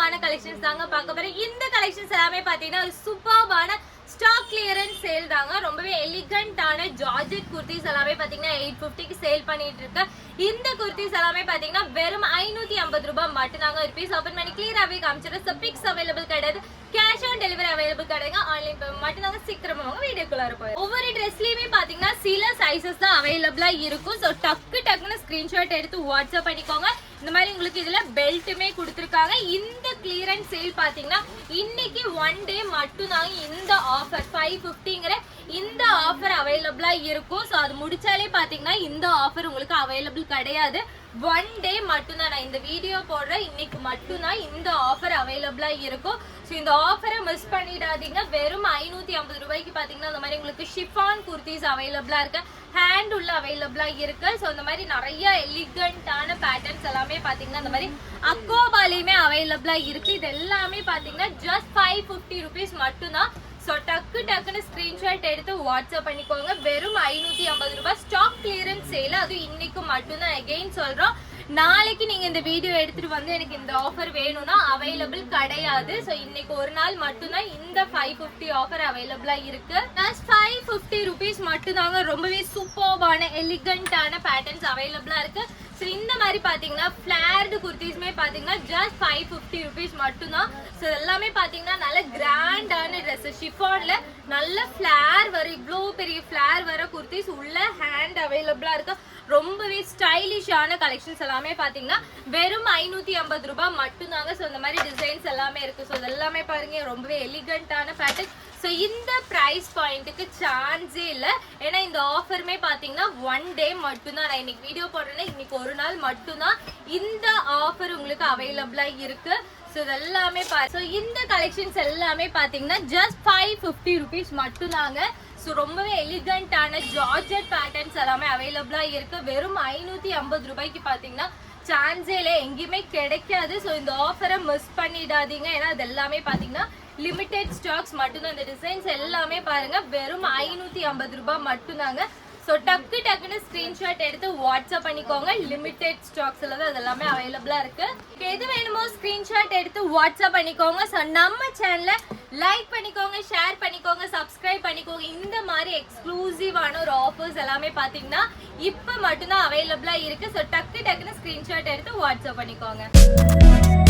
சூப்பர்பான கலெக்ஷன்ஸ் தாங்க பார்க்க போறோம். இந்த கலெக்ஷன்ஸ் எல்லாமே பாத்தீங்கன்னா ஒரு சூப்பர்பான ஸ்டாக் கிளியரன்ஸ் சேல் தாங்க. ரொம்பவே எலிகண்டான ஜார்ஜெட் குர்த்திஸ் எல்லாமே பாத்தீங்கன்னா 850க்கு சேல் பண்ணிட்டு இருக்கு. இந்த குர்த்திஸ் எல்லாமே பாத்தீங்கன்னா வெறும் 550 ரூபாய் மட்டும் தாங்க. ருபீஸ் ஓபன் பண்ணி கிளியராவே காமிச்சிருக்கேன். பிக்ஸ் அவைலபிள் கிடையாது, கேஷ் ஆன் டெலிவரி அவைலபிள் கிடையாது, ஆன்லைன் பேமெண்ட் மட்டும் தாங்க. சீக்கிரமா வாங்க, வீடியோக்குள்ள இருப்போம். ஒவ்வொரு ட்ரெஸ்லயுமே பாத்தீங்கன்னா சில சைஸஸ் தான் அவைலபிளா இருக்கும். ஸோ டக்குன்னு ஸ்கிரீன்ஷாட் எடுத்து வாட்ஸ்அப் பண்ணிக்கோங்க. இந்த மாதிரி உங்களுக்கு இதுல பெல்ட்டுமே கொடுத்துருக்காங்க. இந்த கிளியரன்ஸ் சேல் பாத்தீங்கன்னா இன்னைக்கு ஒன் டே மட்டும் தாங்க இந்த ஆஃபர் 550ங்கிற இந்த ஆஃபர் அவைலபிளா இருக்கும். ஸோ அது முடிச்சாலே பாத்தீங்கன்னா இந்த ஆஃபர் உங்களுக்கு அவைலபிள் கிடையாது. ஒன் டே மட்டும்தான், நான் இந்த வீடியோ போடுறேன், இன்னைக்கு மட்டும்தான் இந்த ஆஃபர் அவைலபிளா இருக்கும். ஸோ இந்த ஆஃபரை மிஸ் பண்ணிடாதீங்க. வெறும் 550 ரூபாய்க்கு பாத்தீங்கன்னா இந்த மாதிரி உங்களுக்கு ஷிஃபான் குர்த்திஸ் அவைலபிளா இருக்கு, ஹேண்ட் உள்ள அவைலபிளா இருக்கு. ஸோ இந்த மாதிரி நிறைய எலிகண்டான பேட்டர்ன்ஸ் எல்லாமே பாத்தீங்கன்னா இந்த மாதிரி அக்கோபாலையுமே அவைலபிளா இருக்கு. இது எல்லாமே பாத்தீங்கன்னா ஜஸ்ட் 550 ருபீஸ் மட்டும்தான். ஸோ டக்குன்னு ஸ்கிரீன்ஷாட் எடுத்து வாட்ஸ்அப் பண்ணிக்கோங்க. வெறும் 550 ரூபாய் ஸ்டாக் கிளியரன்ஸ் சேல். அது இன்னைக்கு மட்டும்தான். அகெயின் சொல்றோம், நாளைக்கு நீங்க இந்த வீடியோ எடுத்துட்டு வந்து எனக்கு இந்த ஆஃபர் வேணும்னா அவைலபிள் கிடையாது. ஸோ இன்னைக்கு ஒரு நாள் மட்டும்தான் இந்த 550 ஆஃபர் அவைலபிளா இருக்கு. ஜஸ்ட் 550 ருபீஸ் மட்டும்தாங்க. ரொம்பவே சூப்பர்பான எலிகண்டான பேட்டர்ன்ஸ் அவைலபிளா இருக்கு. ஸோ இந்த மாதிரி பாத்தீங்கன்னா ஃபிளேர்டு குர்த்திஸ்மே பாத்தீங்கன்னா ஜஸ்ட் 550 ருபீஸ் மட்டும்தான். ஸோ எல்லாமே பாத்தீங்கன்னா நல்ல கிராண்டான ட்ரெஸ், ஷிஃபான்ல நல்ல ஃபிளேர் வரும், இவ்வளோ பெரிய ஃபிளேர் வர குர்த்திஸ் உள்ள ஹேண்ட் அவைலபிளா இருக்கு. ரொம்பவே ஸ்டைலிஷான கலெக்ஷன்ஸ் எல்லாமே பாத்தீங்கன்னா வெறும் 550 ரூபாய் மட்டும்தாங்க. ஸோ இந்த மாதிரி டிசைன்ஸ் எல்லாமே இருக்கு. ஸோ இதெல்லாமே பாருங்க ரொம்பவே எலிகண்டான பேட்டர்ன். ஸோ இந்த ப்ரைஸ் பாயிண்ட்டுக்கு சான்ஸே இல்லை. ஏன்னா இந்த ஆஃபருமே பார்த்தீங்கன்னா ஒன் டே மட்டும்தான். நான் இன்னைக்கு வீடியோ போடுறேன்னா இன்னைக்கு ஒரு நாள் மட்டும்தான் இந்த ஆஃபர் உங்களுக்கு அவைலபிளாக இருக்கு. ஸோ இதெல்லாமே ஸோ இந்த கலெக்ஷன்ஸ் எல்லாமே பார்த்தீங்கன்னா ஜஸ்ட் 550 ருபீஸ் மட்டும்தாங்க. ஸோ ரொம்பவே எலிகண்டான ஜார்ஜெட் பேட்டர்ன்ஸ் எல்லாமே அவைலபிளாக இருக்கு. வெறும் 550 ரூபாய்க்கு பார்த்தீங்கன்னா சான்ஸே இல்லை, எங்கேயுமே கிடைக்காது. ஸோ இந்த ஆஃபரை மிஸ் பண்ணிடாதீங்க. ஏன்னா அது எல்லாமே பார்த்தீங்கன்னா லிமிடெட் ஸ்டாக்ஸ் மட்டும்தான். இந்த டிசைன்ஸ் எல்லாமே பாருங்க வெறும் 550 ரூபாய் மட்டும்தாங்க. ஸோ டக்குன்னு ஸ்கிரீன்ஷாட் எடுத்து வாட்ஸ்அப் பண்ணிக்கோங்க. லிமிடெட் ஸ்டாக்ஸ்ல தான் அதெல்லாமே அவைலபிளா இருக்கு. எது வேணுமோ ஸ்கிரீன்ஷாட் எடுத்து வாட்ஸ்அப் பண்ணிக்கோங்க. ஸோ நம்ம சேனலை லைக் பண்ணிக்கோங்க, ஷேர் பண்ணிக்கோங்க, சப்ஸ்கிரைப் பண்ணிக்கோங்க. இந்த மாதிரி எக்ஸ்க்ளூசிவான ஒரு ஆஃபர்ஸ் எல்லாமே பாத்தீங்கன்னா இப்ப மட்டும்தான் அவைலபிளா இருக்கு. ஸோ டக்குன்னு ஸ்கிரீன்ஷாட் எடுத்து வாட்ஸ்அப் பண்ணிக்கோங்க.